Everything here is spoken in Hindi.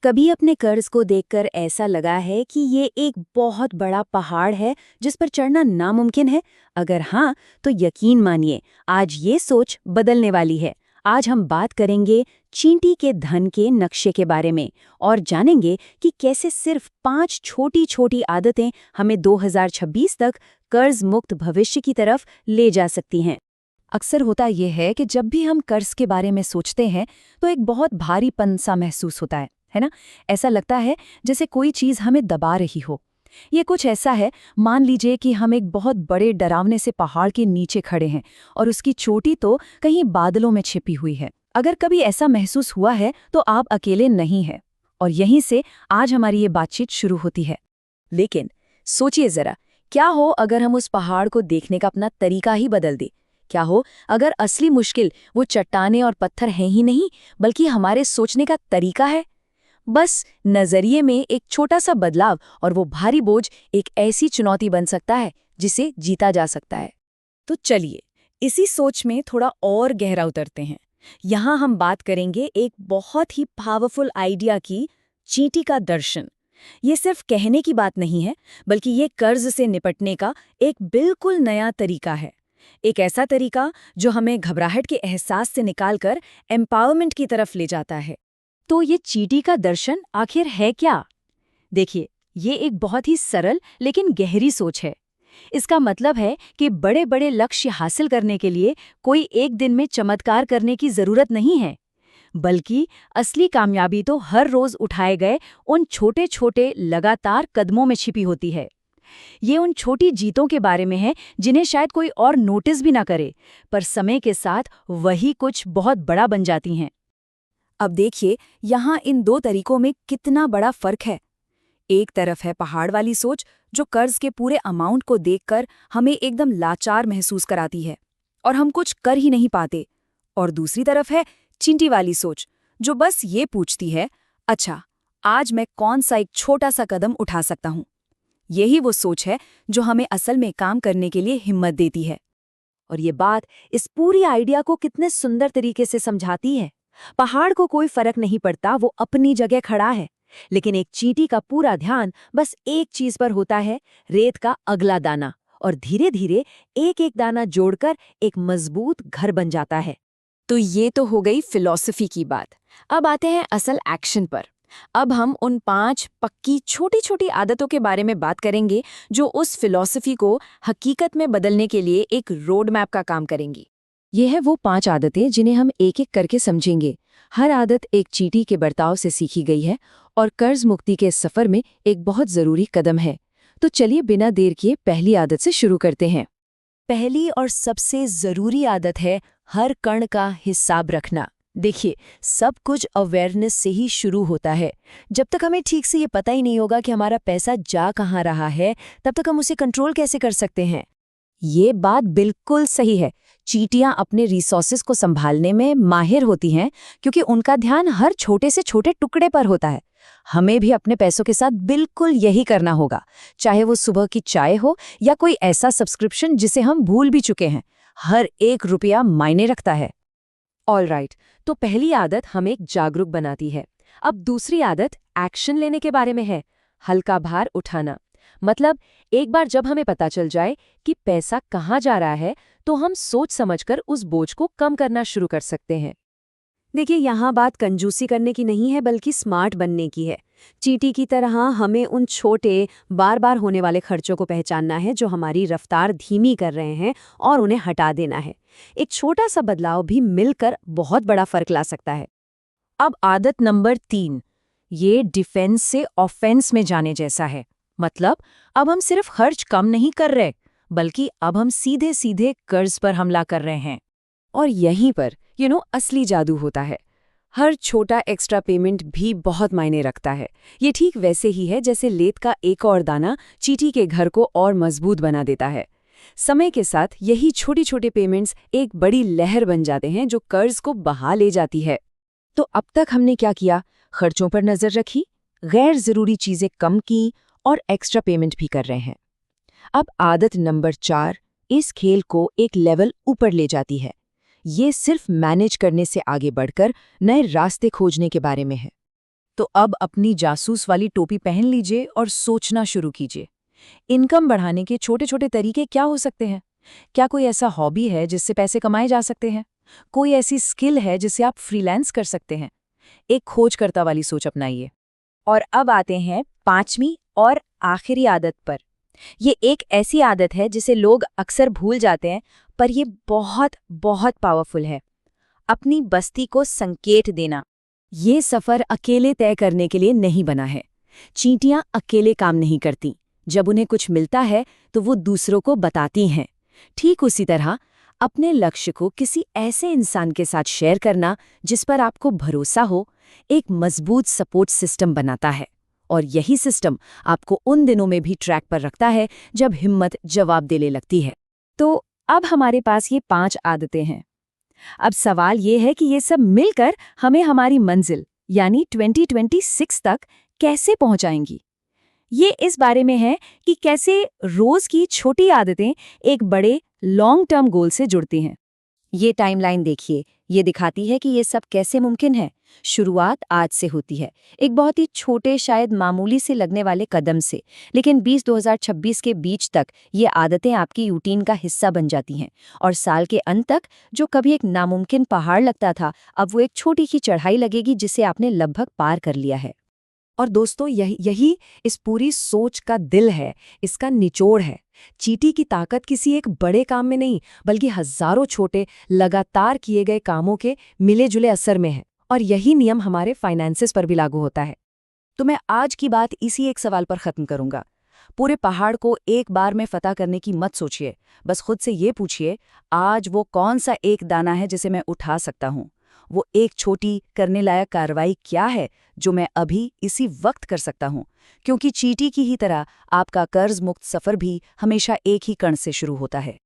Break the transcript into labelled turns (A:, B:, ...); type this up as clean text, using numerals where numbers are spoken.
A: कभी अपने कर्ज को देखकर ऐसा लगा है कि ये एक बहुत बड़ा पहाड़ है जिस पर चढ़ना नामुमकिन है? अगर हाँ, तो यकीन मानिए, आज ये सोच बदलने वाली है। आज हम बात करेंगे चींटी के धन के नक्शे के बारे में और जानेंगे कि कैसे सिर्फ 5 छोटी-छोटी आदतें हमें 2026 तक कर्ज मुक्त भविष्य की तरफ ले जा सकती हैं।
B: अक्सर होता यह है कि जब भी हम कर्ज के बारे में सोचते हैं तो एक बहुत भारीपन सा महसूस होता है ना? ऐसा लगता है जैसे कोई चीज़ हमें दबा रही हो। ये कुछ ऐसा है, मान लीजिए कि हम एक बहुत बड़े डरावने से पहाड़ के नीचे खड़े हैं और उसकी चोटी तो कहीं बादलों में छिपी हुई है। अगर कभी ऐसा महसूस हुआ है तो आप अकेले नहीं हैं। और यहीं से आज हमारी ये बातचीत शुरू होती है।
A: लेकिन सोचिए जरा, क्या हो अगर हम उस पहाड़ को देखने का अपना तरीका ही बदल दें? क्या हो अगर असली मुश्किल वो चट्टानें और पत्थर हैं ही नहीं, बल्कि हमारे सोचने का तरीका है? बस नजरिए में एक छोटा सा बदलाव और वो भारी बोझ एक ऐसी चुनौती बन सकता है जिसे जीता जा सकता है। तो चलिए, इसी सोच में थोड़ा और गहरा उतरते हैं। यहाँ हम बात करेंगे एक बहुत ही पावरफुल आइडिया की, चींटी का दर्शन। ये सिर्फ कहने की बात नहीं है, बल्कि ये कर्ज से निपटने का एक बिल्कुल नया तरीका है। एक ऐसा तरीका जो हमें घबराहट के एहसास से निकालकर एम्पावरमेंट की तरफ ले जाता है। तो ये चींटी का दर्शन आखिर है क्या? देखिए, ये एक बहुत ही सरल लेकिन गहरी सोच है। इसका मतलब है कि बड़े बड़े लक्ष्य हासिल करने के लिए कोई एक दिन में चमत्कार करने की जरूरत नहीं है, बल्कि असली कामयाबी तो हर रोज उठाए गए उन छोटे छोटे लगातार कदमों में छिपी होती है। ये उन छोटी जीतों के बारे में है जिन्हें शायद कोई और नोटिस भी ना करे, पर समय के साथ वही कुछ बहुत बड़ा बन जाती हैं। अब देखिए, यहाँ इन दो तरीकों में कितना बड़ा फर्क है। एक तरफ है पहाड़ वाली सोच, जो कर्ज के पूरे अमाउंट को देखकर हमें एकदम लाचार महसूस कराती है और हम कुछ कर ही नहीं पाते। और दूसरी तरफ है चींटी वाली सोच, जो बस ये पूछती है, अच्छा, आज मैं कौन सा एक छोटा सा कदम उठा सकता हूँ। यही वो सोच है जो हमें असल में काम करने के लिए हिम्मत देती है। और ये बात इस पूरी आइडिया को कितने सुंदर तरीके से समझाती है। पहाड़ को कोई फर्क नहीं पड़ता, वो अपनी जगह खड़ा है, लेकिन एक चींटी का पूरा ध्यान बस एक चीज पर होता है, रेत का अगला दाना, और धीरे धीरे एक एक दाना जोड़कर एक मजबूत घर बन जाता है। तो ये तो हो गई फिलॉसफी की बात। अब आते हैं असल एक्शन पर। अब हम उन 5 पक्की छोटी छोटी आदतों के बारे में बात करेंगे जो उस फिलॉसफी को हकीकत में बदलने के लिए एक रोड मैप का काम करेंगी। ये है वो 5 आदतें जिन्हें हम एक एक करके समझेंगे। हर आदत एक चींटी के बर्ताव से सीखी गई है और कर्ज मुक्ति के सफर में एक बहुत जरूरी कदम है। तो चलिए बिना देर किए पहली आदत से शुरू करते हैं। पहली और सबसे जरूरी आदत है हर कण का हिसाब रखना। देखिए, सब कुछ अवेयरनेस से ही शुरू होता है। जब तक हमें ठीक से ये पता ही नहीं होगा कि हमारा पैसा जा कहाँ रहा है, तब तक हम उसे कंट्रोल कैसे कर सकते हैं? ये बात बिल्कुल सही है। चींटियां अपने रिसोर्सेज को संभालने में माहिर होती हैं क्योंकि उनका ध्यान हर छोटे से छोटे टुकड़े पर होता है। हमें भी अपने पैसों के साथ बिल्कुल यही करना होगा, चाहे वो सुबह की चाय हो या कोई ऐसा सब्सक्रिप्शन जिसे हम भूल भी चुके हैं। हर एक रुपया मायने रखता है। ऑलराइट, तो पहली आदत हमें जागरूक बनाती है। अब दूसरी आदत एक्शन लेने के बारे में है। हल्का भार उठाना। मतलब एक बार जब हमें पता चल जाए कि पैसा कहाँ जा रहा है, तो हम सोच समझकर उस बोझ को कम करना शुरू कर सकते हैं। देखिए, यहाँ बात कंजूसी करने की नहीं है, बल्कि स्मार्ट बनने की है। चींटी की तरह हमें उन छोटे बार बार होने वाले खर्चों को पहचानना है जो हमारी रफ्तार धीमी कर रहे हैं और उन्हें हटा देना है। एक छोटा सा बदलाव भी मिलकर बहुत बड़ा फर्क ला सकता है। अब आदत नंबर 3, ये डिफेंस से ऑफेंस में जाने जैसा है। मतलब अब हम सिर्फ खर्च कम नहीं कर रहे, बल्कि अब हम सीधे सीधे कर्ज पर हमला कर रहे हैं। और यहीं पर असली जादू होता है। हर छोटा एक्स्ट्रा पेमेंट भी बहुत मायने रखता है। ये ठीक वैसे ही है जैसे लेत का एक और दाना चींटी के घर को और मजबूत बना देता है। समय के साथ यही छोटी छोटे पेमेंट्स एक बड़ी लहर बन जाते हैं जो कर्ज को बहा ले जाती है। तो अब तक हमने क्या किया? खर्चों पर नजर रखी, गैर जरूरी चीजें कम की और एक्स्ट्रा पेमेंट भी कर रहे हैं। अब आदत नंबर 4 इस खेल को एक लेवल ऊपर ले जाती है। ये सिर्फ मैनेज करने से आगे बढ़कर नए रास्ते खोजने के बारे में है।
B: तो अब अपनी जासूस वाली टोपी पहन लीजिए और सोचना शुरू कीजिए। इनकम बढ़ाने के छोटे छोटे तरीके क्या हो सकते हैं? क्या कोई ऐसा हॉबी है जिससे पैसे कमाए जा सकते हैं? कोई ऐसी स्किल है जिसे आप फ्रीलांस कर सकते हैं? एक खोजकर्ता वाली सोच अपनाइए।
A: और अब आते हैं 5वीं और आखिरी आदत पर। ये एक ऐसी आदत है जिसे लोग अक्सर भूल जाते हैं, पर ये बहुत बहुत पावरफुल है। अपनी बस्ती को संकेत देना। ये सफर अकेले तय करने के लिए नहीं बना है। चींटियां अकेले काम नहीं करती। जब उन्हें कुछ मिलता है तो वो दूसरों को बताती हैं। ठीक उसी तरह अपने लक्ष्य को किसी ऐसे इंसान के साथ शेयर करना जिस पर आपको भरोसा हो, एक मजबूत सपोर्ट सिस्टम बनाता है। और यही सिस्टम आपको उन दिनों में भी ट्रैक पर रखता है जब हिम्मत जवाब देने लगती है। तो अब हमारे पास ये 5 आदतें हैं। अब सवाल ये है कि ये सब मिलकर हमें हमारी मंजिल यानी 2026 तक कैसे पहुंचाएंगी। ये इस बारे में है कि कैसे रोज की छोटी आदतें एक बड़े लॉन्ग टर्म गोल से जुड़ती हैं। ये टाइमलाइन देखिए, ये दिखाती है कि ये सब कैसे मुमकिन है। शुरुआत आज से होती है, एक बहुत ही छोटे शायद मामूली से लगने वाले कदम से, लेकिन 2026 के बीच तक ये आदतें आपकी रूटीन का हिस्सा बन जाती हैं और साल के अंत तक जो कभी एक नामुमकिन पहाड़ लगता था, अब वो एक छोटी सी चढ़ाई लगेगी जिसे आपने लगभग पार कर लिया है।
B: और दोस्तों यही इस पूरी सोच का दिल है, इसका निचोड़ है। चींटी की ताकत किसी एक बड़े काम में नहीं, बल्कि हजारों छोटे लगातार किए गए कामों के मिले जुले असर में है। और यही नियम हमारे फाइनेंसेस पर भी लागू होता है। तो मैं आज की बात इसी एक सवाल पर खत्म करूंगा। पूरे पहाड़ को एक बार में फतह करने की मत सोचिए, बस खुद से ये पूछिए, आज वो कौन सा एक दाना है जिसे मैं उठा सकता हूँ? वो एक छोटी करने लायक कार्रवाई क्या है जो मैं अभी इसी वक्त कर सकता हूँ? क्योंकि चींटी की ही तरह आपका कर्ज मुक्त सफर भी हमेशा एक ही कण से शुरू होता है।